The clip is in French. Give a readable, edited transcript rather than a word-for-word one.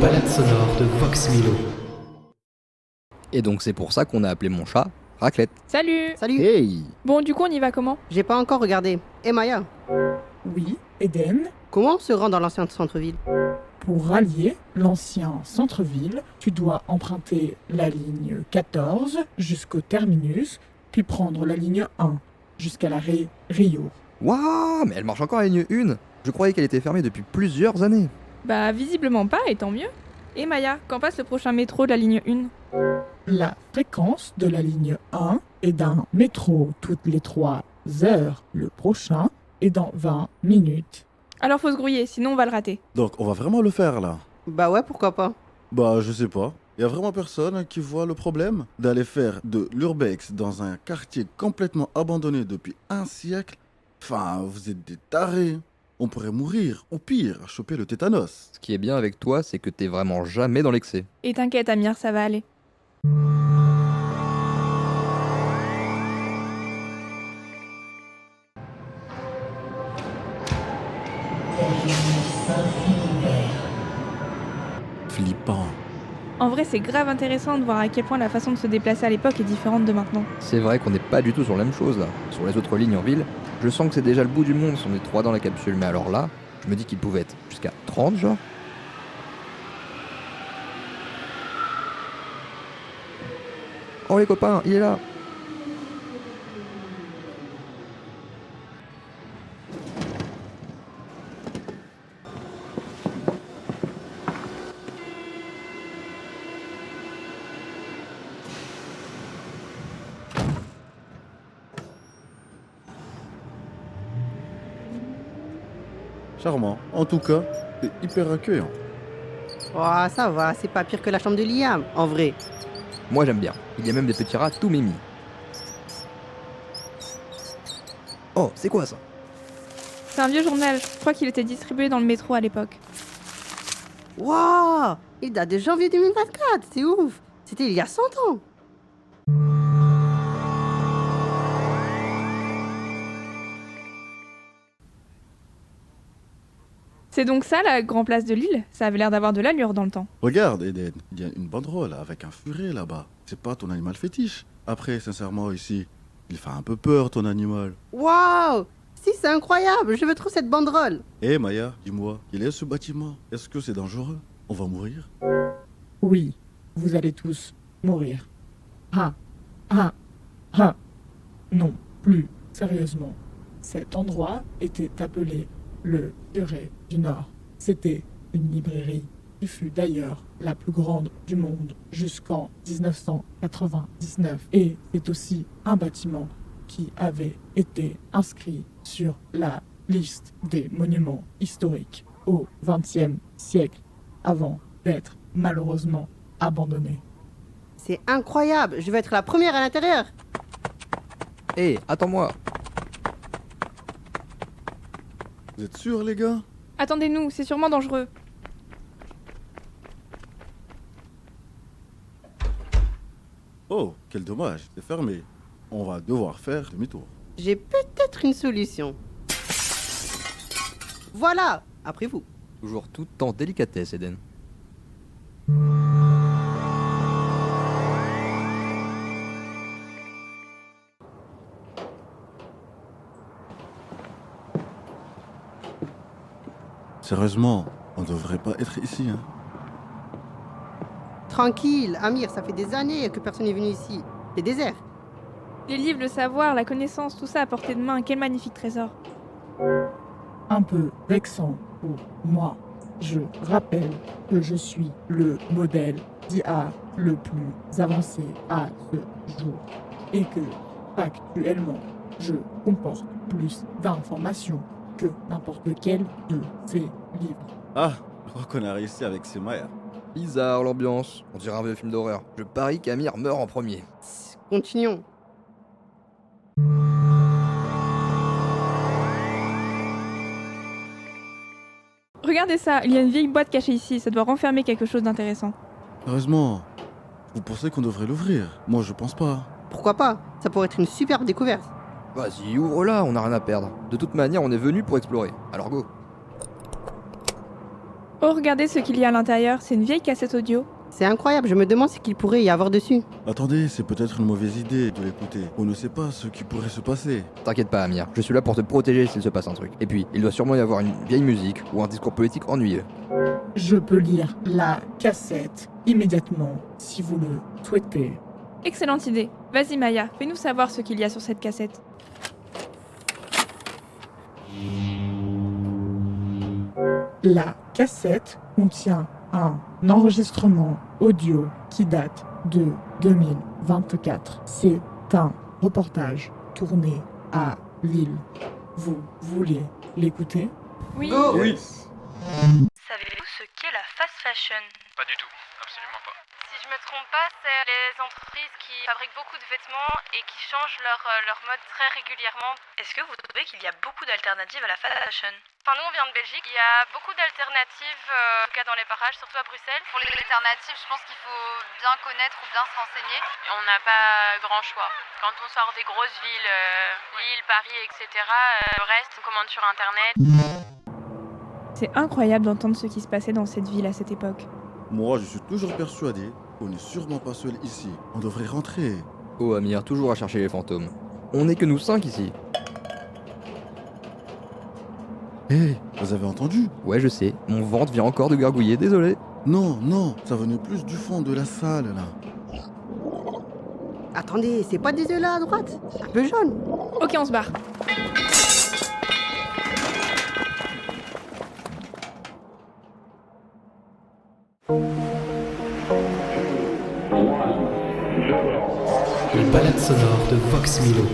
balades sonores de Vox Milo. Et donc c'est pour ça qu'on a appelé mon chat Raclette. Salut. Salut. Hey! Bon, du coup, on y va comment? J'ai pas encore regardé. Et Maya, Oui, Eden, comment on se rend dans l'ancien centre-ville? pour rallier l'ancien centre-ville, tu dois emprunter la ligne 14 jusqu'au terminus, puis prendre la ligne 1 jusqu'à l'arrêt Rio. Waouh! Mais elle marche encore la ligne 1! Je croyais qu'elle était fermée depuis plusieurs années. Bah, visiblement pas, et tant mieux. Et Maya, quand passe le prochain métro de la ligne 1? La fréquence de la ligne 1 est d'un métro toutes les 3 heures. Le prochain est dans 20 minutes. Alors faut se grouiller, sinon on va le rater. Donc on va vraiment le faire là? Bah ouais, pourquoi pas. Bah je sais pas. Y a vraiment personne qui voit le problème d'aller faire de l'urbex dans un quartier complètement abandonné depuis un siècle? Enfin, vous êtes des tarés. On pourrait mourir, ou pire, choper le tétanos. Ce qui est bien avec toi, c'est que t'es vraiment jamais dans l'excès. Et t'inquiète, Amir, ça va aller. Flippant. En vrai, c'est grave intéressant de voir à quel point la façon de se déplacer à l'époque est différente de maintenant. C'est vrai qu'on n'est pas du tout sur la même chose là. Sur les autres lignes en ville, je sens que c'est déjà le bout du monde si on est 3 dans la capsule, mais alors là, je me dis qu'il pouvait être jusqu'à 30 genre. Oh les copains, il est là! Charmant. En tout cas, c'est hyper accueillant. Oh, ça va, c'est pas pire que la chambre de Liam, en vrai. Moi j'aime bien. Il y a même des petits rats tout mimi. Oh, c'est quoi ça? C'est un vieux journal, je crois qu'il était distribué dans le métro à l'époque. Waouh, il date de janvier 2024, c'est ouf. C'était il y a 100 ans. C'est donc ça la grand place de Lille? Ça avait l'air d'avoir de l'allure dans le temps. Regarde, Eden, il y a une banderole avec un furet là-bas. C'est pas ton animal fétiche. Après, sincèrement, ici, il fait un peu peur ton animal. Waouh, si, c'est incroyable, je veux trop cette banderole. Hé Maya, dis-moi, il est ce bâtiment? Est-ce que c'est dangereux? On va mourir? Oui, vous allez tous mourir. Ah, ah, ah. Non, plus sérieusement. Cet endroit était appelé le Furet du Nord. C'était une librairie qui fut d'ailleurs la plus grande du monde jusqu'en 1999. Et c'est aussi un bâtiment qui avait été inscrit sur la liste des monuments historiques au XXe siècle avant d'être malheureusement abandonné. C'est incroyable, je vais être la première à l'intérieur. Hé, attends-moi! Vous êtes sûrs, les gars? Attendez-nous, c'est sûrement dangereux. Oh, quel dommage, c'est fermé. On va devoir faire demi-tour. J'ai peut-être une solution. Voilà, après vous. Toujours tout en délicatesse, Eden. Sérieusement, on devrait pas être ici, hein. Tranquille, Amir, ça fait des années que personne n'est venu ici. C'est désert. Les livres, le savoir, la connaissance, tout ça à portée de main, quel magnifique trésor. Un peu vexant pour moi. Je rappelle que je suis le modèle d'IA le plus avancé à ce jour et que factuellement je comporte plus d'informations que n'importe quel de ces livres. Ah, je crois qu'on a réussi avec ces Maya. Bizarre l'ambiance, on dirait un vieux film d'horreur. Je parie qu'Amir meurt en premier. Continuons. Regardez ça, il y a une vieille boîte cachée ici, ça doit renfermer quelque chose d'intéressant. Sérieusement, vous pensez qu'on devrait l'ouvrir? Moi, je pense pas. Pourquoi pas? Ça pourrait être une superbe découverte. Vas-y, ouvre-la, on n'a rien à perdre. De toute manière, on est venu pour explorer. Alors go. Oh, regardez ce qu'il y a à l'intérieur, c'est une vieille cassette audio. C'est incroyable, je me demande ce qu'il pourrait y avoir dessus. Attendez, c'est peut-être une mauvaise idée de l'écouter. On ne sait pas ce qui pourrait se passer. T'inquiète pas, Amir, je suis là pour te protéger s'il se passe un truc. Et puis, il doit sûrement y avoir une vieille musique ou un discours politique ennuyeux. Je peux lire la cassette immédiatement si vous le souhaitez. Excellente idée. Vas-y Maya, fais-nous savoir ce qu'il y a sur cette cassette. La cassette contient un enregistrement audio qui date de 2024. C'est un reportage tourné à Lille. Vous voulez l'écouter? Oui. Oui. Savez-vous ce qu'est la fast fashion? Pas du tout, absolument pas. Si je me trompe pas, c'est les entreprises qui fabriquent beaucoup de vêtements et qui changent leur mode très régulièrement. Est-ce que vous trouvez qu'il y a beaucoup d'alternatives à la fast fashion? Enfin, nous on vient de Belgique, il y a beaucoup d'alternatives, en tout cas dans les parages, surtout à Bruxelles. Pour les alternatives, je pense qu'il faut bien connaître ou bien se renseigner. On n'a pas grand choix. Quand on sort des grosses villes, Lille, Paris, etc., le reste on commande sur internet. C'est incroyable d'entendre ce qui se passait dans cette ville à cette époque. Moi, je suis toujours persuadé qu'on n'est sûrement pas seul ici. On devrait rentrer. Oh, Amir, toujours à chercher les fantômes. On n'est que nous 5 ici. Hé, vous avez entendu? Ouais, je sais, mon ventre vient encore de gargouiller, désolé. Non, non, ça venait plus du fond de la salle, là. Attendez, c'est pas des œufs là à droite? Un peu jaune. Ok, on se barre. Les balades sonores de Vox Milo.